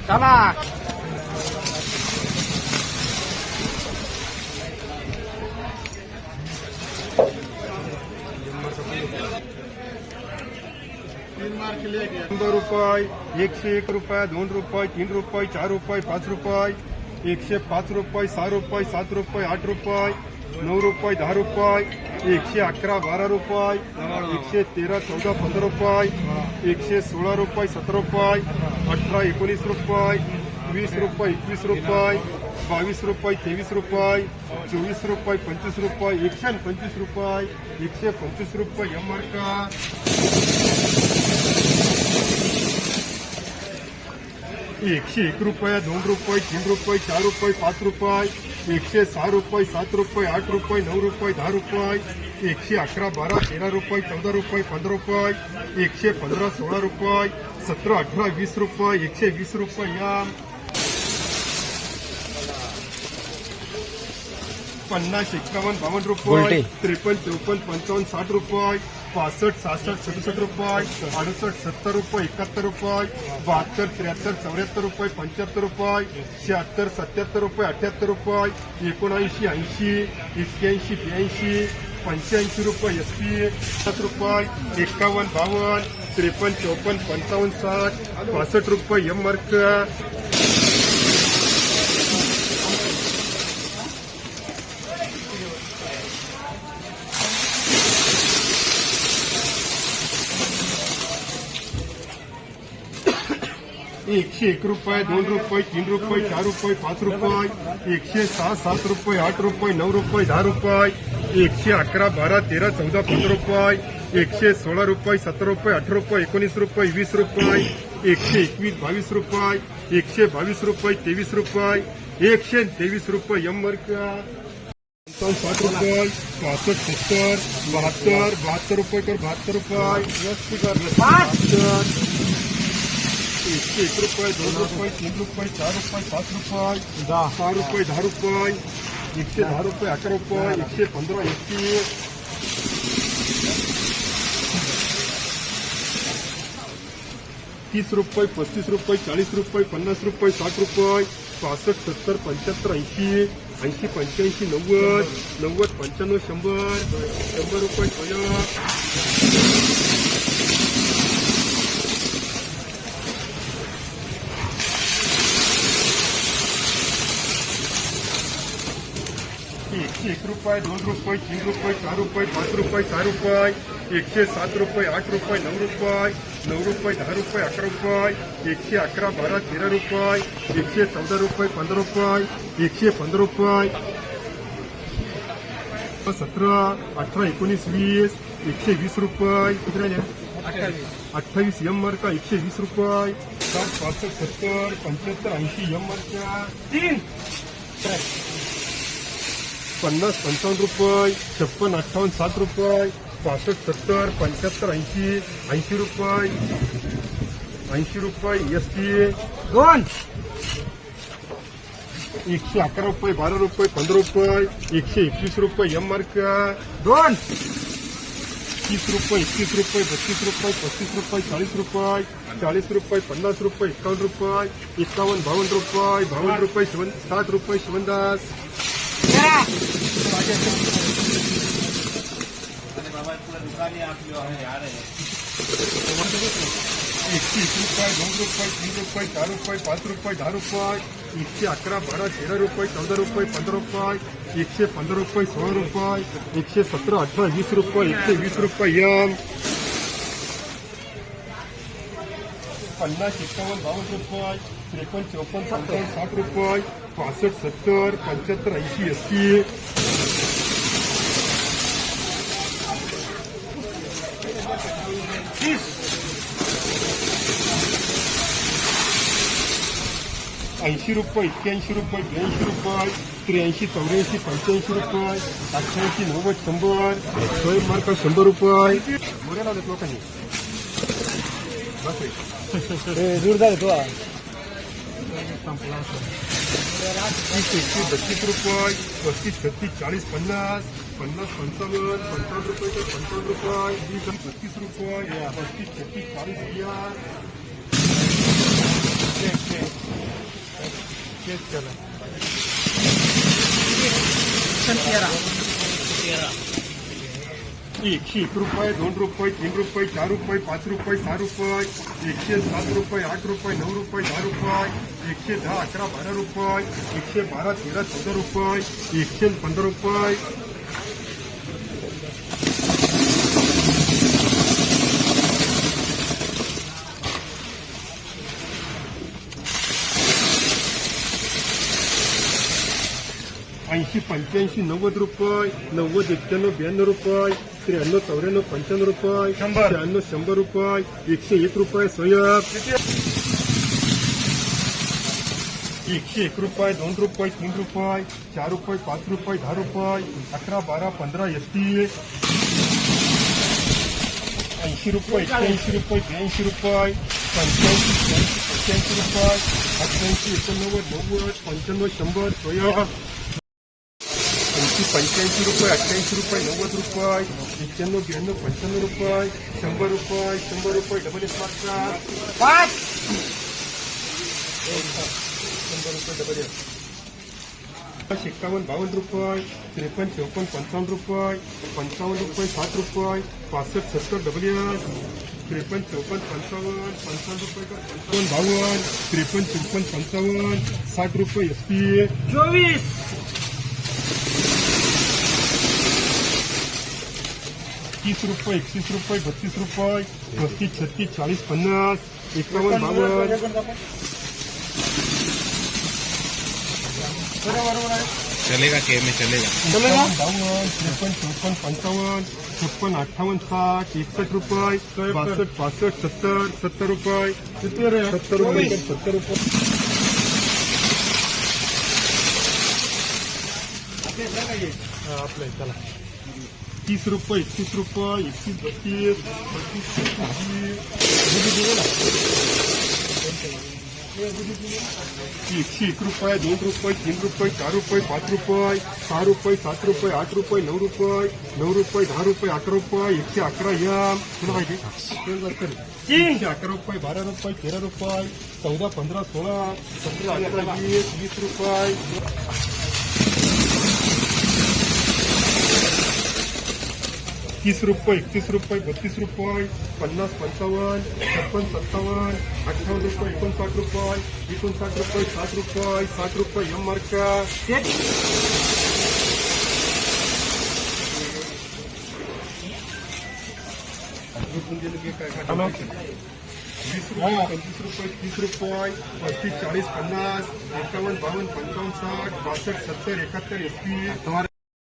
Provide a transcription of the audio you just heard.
चला ₹100, 101 रुपये, 2 रुपये, 3 रुपये, 4 रुपये, 5 रुपये, 105 रुपये, 6 रुपये, 7 रुपये, 8 रुपये, 9 रुपये, 10 रुपये, 111, 12 रुपये, 113, 14, 15 रुपये, 116 रुपये, 17 रुपये, 18, 19 रुपये, 20 रुपये, 21 रुपये, 22 रुपये, 23 रुपये, 24 रुपये, 25 रुपये, 125 रुपये, 125 रुपये यमर्का, 101 रुपये, 2 रुपये, 3 रुपये, 4 रुपये, 5 रुपये, 106 रुपये, 7 रुपये, 8 रुपये, 9 रुपये, 10 रुपये, 111, 12, 13 रुपये, 14 रुपये, 15 रुपये, 115, 16 रुपये, 17, 18, 20 रुपये, 120 रुपये याम, 50, 51, 52 रुपये, 53, 54, 55, 60 रुपये, 65, 66, 67 रुपये, 68, 70 रुपये, 71 रुपये, 72, 73, 74 रुपये, 75 रुपये, 76, 77 रुपये, 78 रुपये, 79, 80, 81, 82, 85 रुपये SP, 7 रुपये, 51, 52, 53, 54, 55, 60, 65 रुपये यमर्क, 101 रुपये, 2 रुपये, 3 रुपये, 4 रुपये, 5 रुपये, 106, 7 रुपये, 8 रुपये, 9 रुपये, 10 रुपये, 111, 12, 13, 14, 15 रुपये, 116 रुपये, 17 रुपये, 18 रुपये, 19 रुपये, 20 रुपये, 121, 22 रुपये, 122 रुपये, 23 रुपये, 123 रुपये यमर्का, 60 रुपये, 65, 70, 72, 72 रुपये कर 72 रुपये, 101 रुपये, 2 रुपये, 3 रुपये, 4 रुपये, 5 रुपये, 6 रुपये, 10 रुपये, 110 रुपये, 11 रुपये, 115, 80, 30 रुपये, 35 रुपये, 40 रुपये, 50 रुपये, 60 रुपये, 65, 70, 75, 80, 80, 85, 90, 90, 95, 100, 100 रुपये सोया, 101 रुपये, 2 रुपये, 3 रुपये, 4 रुपये, 5 रुपये, 6 रुपये, 107 रुपये, 8 रुपये, 9 रुपये, 9 रुपये, 10 रुपये, 11 रुपये, 111, 12, 13 रुपये, 114 रुपये, 15 रुपये, 115 रुपये, 17, 18, 19, 20, 120 रुपये, किती राहिले? 28 यमर्का, 120 रुपये, 60, 65, 70, 75, 80 यमर्का, 3, 50, 55 रुपये, 56, 58, 7 रुपये, 65, 70, 75, 80, 80 रुपये, 80 रुपये SP, 2, 111 रुपये, 12 रुपये, 15 रुपये, 121 रुपये यमर्का, 2, 30 रुपये, 21 रुपये, 32 रुपये, 35 रुपये, 40 रुपये, 40 रुपये, 50 रुपये, 51 रुपये, 51, 52 रुपये, 52 रुपये, 60 रुपये, 70, 130 रुपये, 2 रुपये, 3 रुपये, 4 रुपये, 5 रुपये, 10 रुपये, 111, 12, 13 रुपये, 14 रुपये, 15 रुपये, 115 रुपये, 16 रुपये, 117, 18, 20 रुपये, 120 रुपये यम, 50, 51, 52 रुपये, 53, 54, 55, 60 रुपये, 65, 70, 75, 80 SP, 80 रुपये, 81 रुपये, 82 रुपये, 83, 84, 85 रुपये, 88, 90, 100, सोय मार्का 100 रुपये, मोऱ्या लावलेत लोकांनी, दूर झाले तो 30, 31, 32 रुपये, 35, 36, 40, 50, 50 55 55 रुपये तर 55 रुपये 32 रुपये 35 36 40 हजार चेक केलं. 101 रुपये 2 रुपये 3 रुपये 4 रुपये 5 रुपये 6 रुपये 107 रुपये 8 रुपये 9 रुपये 10 रुपये 110 11 12 रुपये 112 13 14 रुपये 115 रुपये 80 85 90 रुपये 90 91 92 रुपये 93 94 95 रुपये 96 100 रुपये 101 रुपये सोयाब 101 रुपये 2 रुपये 3 रुपये 4 रुपये 5 रुपये 10 रुपये 11 12 15 एसटी 80 रुपये 81 रुपये 82 रुपये 85 86 रुपये 88 89 90 95 100 सोयाब 85 रुपये 88 रुपये 90 रुपये 91 92 95 रुपये 100 रुपये 100 रुपये डबल एस मार्का 100 रुपये डबल एस 51 52 रुपये 53 54 55 रुपये 55 रुपये 60 रुपये 65 70 डबल एस 53 54 55 55 रुपये का 52 53 54 55 60 रुपये एसपी 24 30 रुपये 31 रुपये 32 रुपये 35 36 40 50 51 52 चलेगा के में चलेगा 52 53 54 55 56 58 60 61 रुपये 62 65 70 70 रुपये 70 रुपये 70 रुपये आपलं चला 30 रुपये 31 रुपये 31 32 101 रुपये 2 रुपये 3 रुपये 4 रुपये 5 रुपये 6 रुपये 7 रुपये 8 रुपये 9 रुपये 9 रुपये 10 रुपये 11 रुपये 111 याम तुला पाहिजे 111 रुपये 12 रुपये 13 रुपये 14 15 16 17 18 20 20 रुपये 30 रुपये 31 रुपये 32 रुपये 50 55 56 57 58 रुपये 59 रुपये 59 रुपये 60 रुपये 60 रुपये एम मार्का 20 रुपये 25 रुपये 30 रुपये 35 40 50 51 52 55 60 62 63 71 एसपी